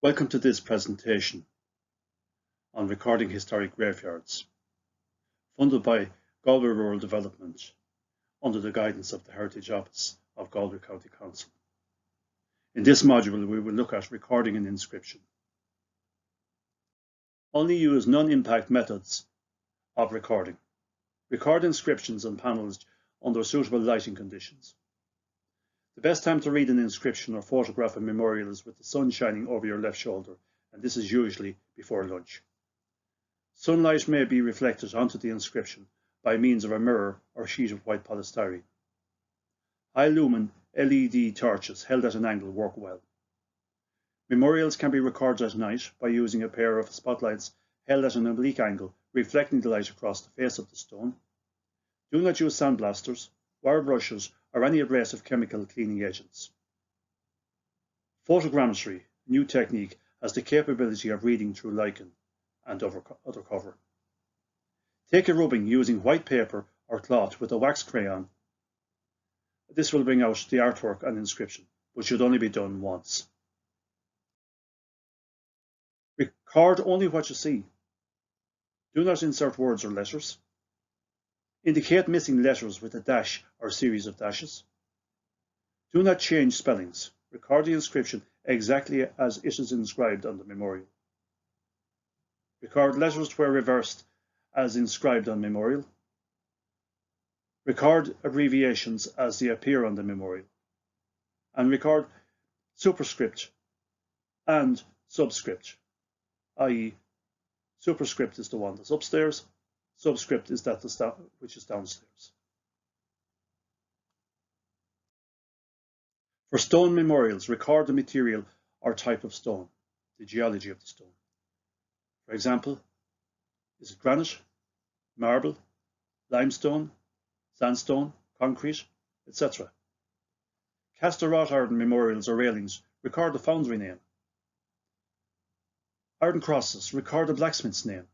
Welcome to this presentation on recording historic graveyards, funded by Galway Rural Development under the guidance of the Heritage Office of Galway County Council. In this module, we will look at recording and inscription. Only use non-impact methods of recording. Record inscriptions and panels under suitable lighting conditions. The best time to read an inscription or photograph a memorial is with the sun shining over your left shoulder, and this is usually before lunch. Sunlight may be reflected onto the inscription by means of a mirror or sheet of white polystyrene. High lumen LED torches held at an angle work well. Memorials can be recorded at night by using a pair of spotlights held at an oblique angle, reflecting the light across the face of the stone. Do not use sandblasters, wire brushes, or any abrasive chemical cleaning agents. Photogrammetry, a new technique, has the capability of reading through lichen and other cover. Take a rubbing using white paper or cloth with a wax crayon. This will bring out the artwork and inscription, but should only be done once. Record only what you see. Do not insert words or letters. Indicate missing letters with a dash or series of dashes. Do not change spellings. Record the inscription exactly as it is inscribed on the memorial. Record letters where reversed as inscribed on memorial. Record abbreviations as they appear on the memorial. And record superscript and subscript, i.e. superscript is the one that's upstairs, subscript is that which is downstairs. For stone memorials, record the material or type of stone, the geology of the stone. For example, is it granite, marble, limestone, sandstone, concrete, etc. Cast or wrought iron memorials or railings, record the foundry name. Iron crosses, record the blacksmith's name.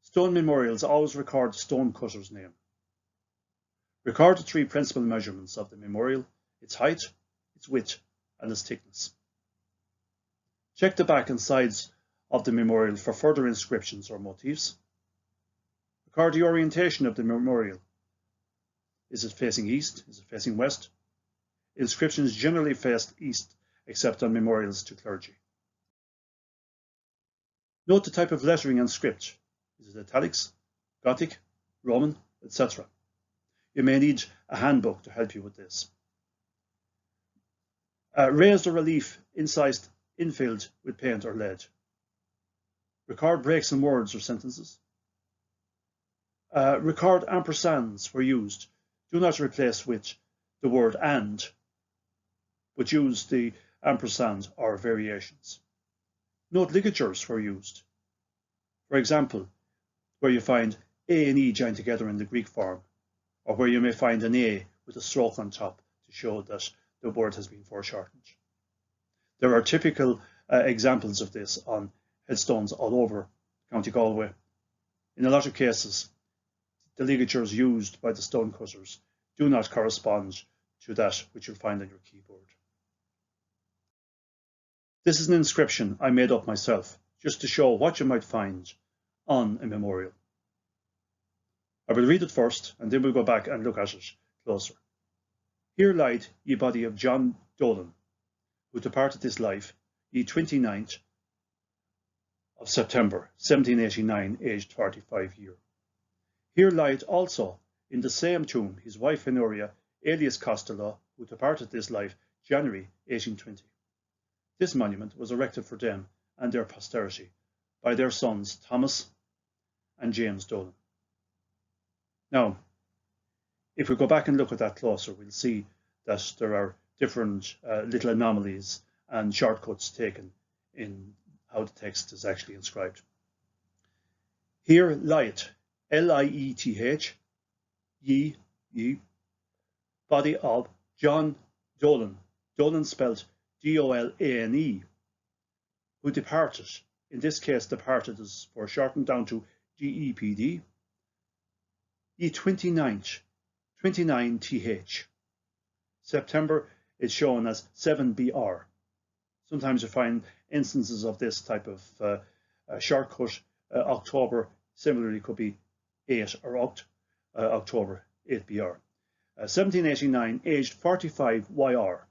Stone memorials always record the stone cutter's name. Record the three principal measurements of the memorial: its height, its width, and its thickness. Check the back and sides of the memorial for further inscriptions or motifs. Record the orientation of the memorial. Is it facing east? Is it facing west? Inscriptions generally face east, except on memorials to clergy. Note the type of lettering and script. Is it italics, Gothic, Roman, etc.? You may need a handbook to help you with this. Raise the relief incised, infilled with paint or lead. Record breaks in words or sentences. Record ampersands where used. Do not replace with the word and, but use the ampersand or variations. Note ligatures where used. For example, where you find A and E joined together in the Greek form, or where you may find an A with a stroke on top to show that the word has been foreshortened. There are typical examples of this on headstones all over County Galway. In a lot of cases, the ligatures used by the stone cutters do not correspond to that which you'll find on your keyboard. This is an inscription I made up myself, just to show what you might find on a memorial. I will read it first, and then we'll go back and look at it closer. Here lied ye body of John Dolan, who departed this life, ye 29th of September 1789, aged 45 years. Here lied also in the same tomb his wife Honoria, alias Costello, who departed this life January 1820. This monument was erected for them and their posterity by their sons Thomas and James Dolan. Now, if we go back and look at that closer, we'll see that there are different little anomalies and shortcuts taken in how the text is actually inscribed. Here lieth, L-I-E-T-H, ye, body of John Dolan, Dolan spelt D-O-L-A-N-E, who departed. In this case, departed is foreshortened down to G-E-P-D. Ye 29th, 29th. September is shown as 7BR. Sometimes you find instances of this type of shortcut. October similarly could be 8 or Oct, October 8BR. 1789, aged 45 YR.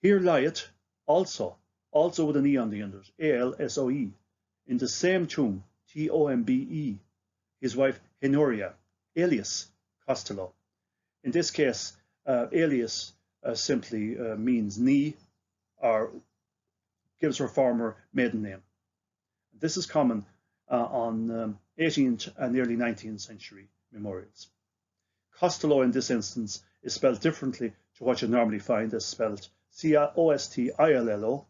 Here lieth also with an E on the end of it, ALSOE, in the same tomb, TOMBE, his wife Honoria, alias Costello. In this case, alias simply means knee, or gives her former maiden name. This is common on 18th and early 19th century memorials. Costello in this instance is spelled differently to what you normally find as spelled COSTILLO,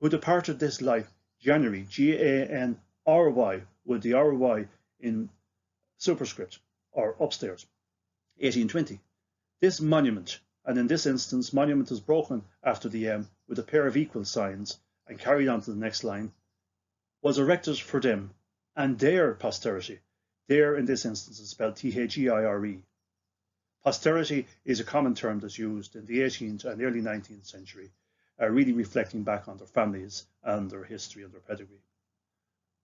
who departed this life January, GANRY, with the RY in superscript or upstairs, 1820. This monument, and in this instance monument is broken after the M with a pair of equal signs and carried on to the next line, was erected for them and their posterity. Their in this instance is spelled THEIRE. Posterity is a common term that's used in the 18th and early 19th century, really reflecting back on their families and their history and their pedigree.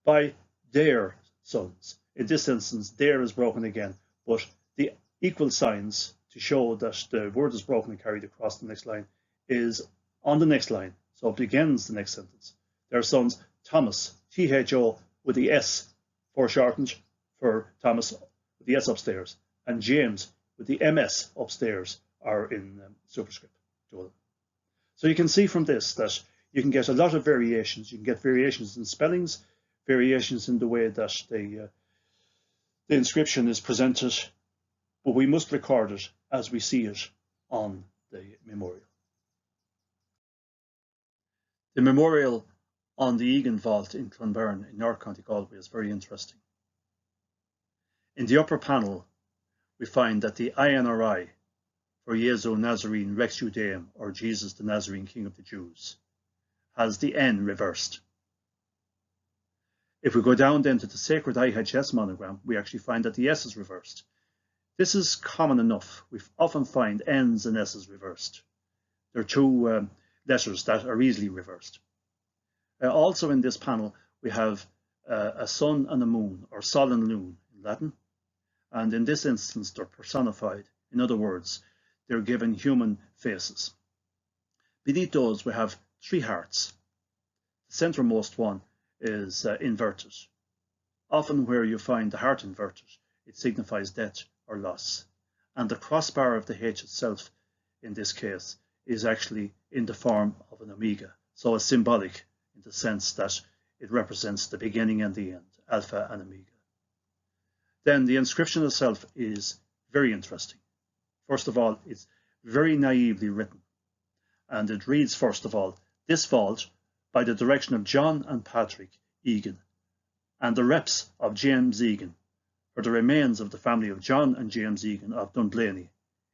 By their sons. In this instance, their is broken again, but the equal signs to show that the word is broken and carried across the next line is on the next line. So it begins the next sentence. Their sons, Thomas, THO with the S foreshortened for Thomas with the S upstairs, and James with the MS upstairs are in superscript. So you can see from this that you can get a lot of variations. You can get variations in spellings, variations in the way that the inscription is presented, but we must record it as we see it on the memorial. The memorial on the Egan Vault in Clonberne in North County Galway is very interesting. In the upper panel, we find that the INRI for Jesu Nazarene Rex Judaeum, or Jesus the Nazarene King of the Jews, has the N reversed. If we go down then to the sacred IHS monogram, we actually find that the S is reversed. This is common enough. We often find N's and S's reversed. There are two letters that are easily reversed. Also in this panel, we have a sun and a moon, or sol and lune in Latin. And in this instance, they're personified. In other words, they're given human faces. Beneath those, we have three hearts. The centermost one is inverted. Often where you find the heart inverted, it signifies death or loss. And the crossbar of the H itself, in this case, is actually in the form of an omega. So it's symbolic in the sense that it represents the beginning and the end, alpha and omega. Then the inscription itself is very interesting. First of all, it's very naively written. And it reads, first of all, this vault, by the direction of John and Patrick Egan, and the reps of James Egan, for the remains of the family of John and James Egan of Dunblaney,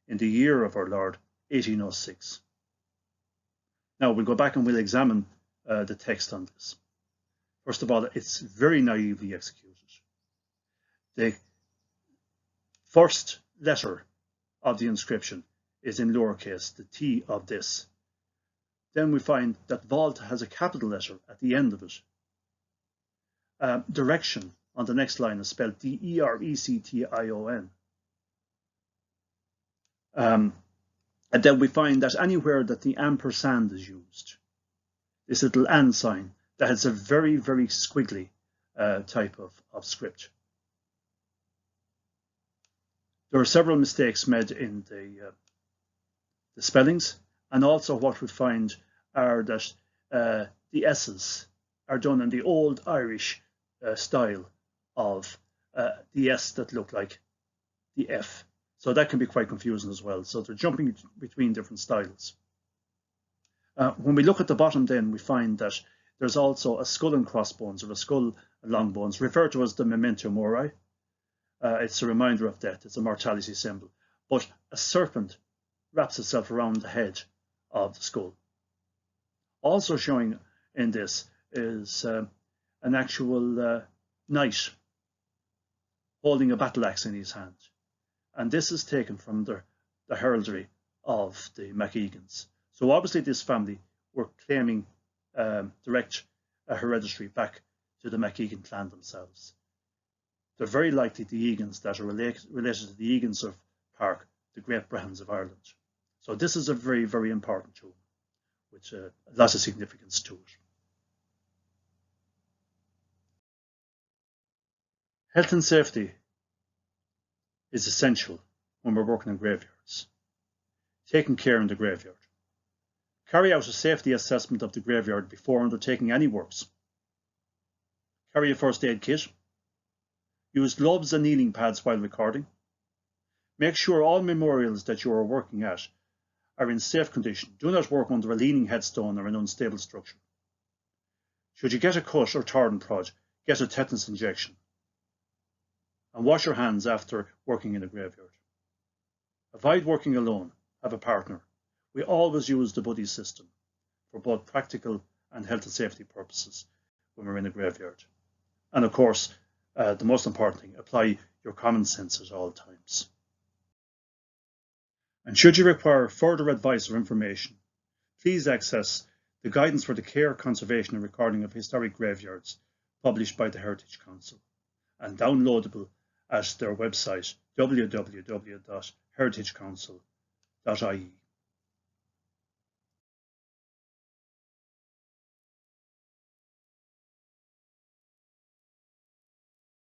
in the year of our Lord, 1806. Now we'll go back and we'll examine the text on this. First of all, it's very naively executed. The first letter of the inscription is in lowercase, the T of this. Then we find that vault has a capital letter at the end of it. Direction on the next line is spelled DERECTION. And then we find that anywhere that the ampersand is used, this little and sign, that has a very, very squiggly type of script. There are several mistakes made in the spellings, and also what we find are that the S's are done in the old Irish style of the S that look like the F. So that can be quite confusing as well. So they're jumping between different styles. When we look at the bottom then, we find that there's also a skull and crossbones, or a skull and long bones, referred to as the memento mori. It's a reminder of death. It's a mortality symbol. But a serpent wraps itself around the head of the skull. Also showing in this is an actual knight holding a battle axe in his hand. And this is taken from the heraldry of the MacEgans. So obviously this family were claiming direct hereditary back to the MacEgan clan themselves. They're very likely the Egans that are related to the Egans of Park, the Great Brahmins of Ireland. So this is a very, very important tool, with a lot of significance to it. Health and safety is essential when we're working in graveyards. Taking care in the graveyard. Carry out a safety assessment of the graveyard before undertaking any works. Carry a first aid kit. Use gloves and kneeling pads while recording. Make sure all memorials that you are working at are in safe condition. Do not work under a leaning headstone or an unstable structure. Should you get a cut or torn prod, get a tetanus injection. And wash your hands after working in a graveyard. Avoid working alone. Have a partner. We always use the buddy system for both practical and health and safety purposes when we're in a graveyard. And of course, the most important thing, apply your common sense at all times. And should you require further advice or information, please access the Guidance for the Care, Conservation and Recording of Historic Graveyards published by the Heritage Council and downloadable at their website www.heritagecouncil.ie.